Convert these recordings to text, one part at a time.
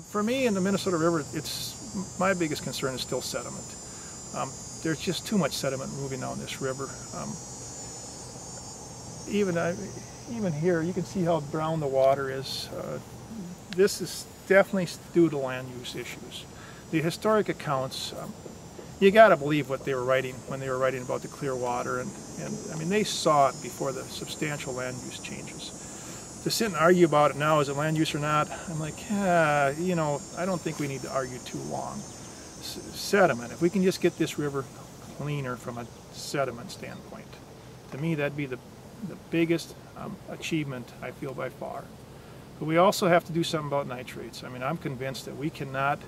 For me in the Minnesota River, my biggest concern is still sediment. There's just too much sediment moving down this river. Even here, you can see how brown the water is. This is definitely due to land use issues. The historic accounts, you got to believe what they were writing when they were writing about the clear water, and I mean, they saw it before the substantial land use changes. To sit and argue about it now, is it land use or not, I'm like, you know, I don't think we need to argue too long. Sediment, if we can just get this river cleaner from a sediment standpoint, to me that'd be the biggest achievement, I feel, by far. But we also have to do something about nitrates. I mean, I'm convinced that we cannot,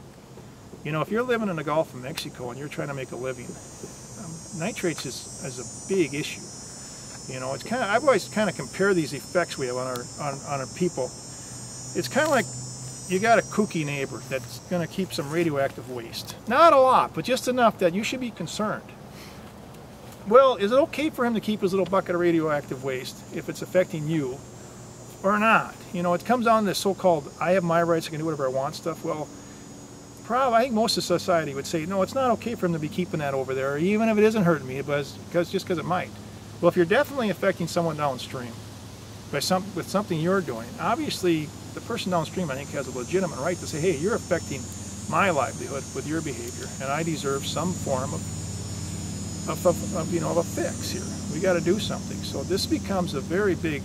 you know, if you're living in the Gulf of Mexico and you're trying to make a living, nitrates is a big issue. You know, it's kind of, I've always kind of compared these effects we have on our people. It's kind of like you got a kooky neighbor that's going to keep some radioactive waste. Not a lot, but just enough that you should be concerned. Well, is it okay for him to keep his little bucket of radioactive waste if it's affecting you or not? You know, it comes down to this so-called I have my rights, I can do whatever I want stuff. Well, I think most of society would say, no, it's not okay for him to be keeping that over there, even if it isn't hurting me, but just because it might. Well, if you're definitely affecting someone downstream with something you're doing, obviously the person downstream, I think, has a legitimate right to say, hey, you're affecting my livelihood with your behavior, and I deserve some form of a fix here. We got to do something. So this becomes a very big,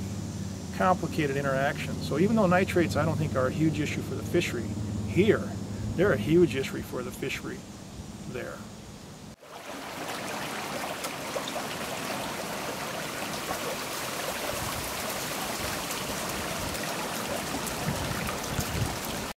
complicated interaction. So even though nitrates, I don't think, are a huge issue for the fishery here, they're a huge issue for the fishery there.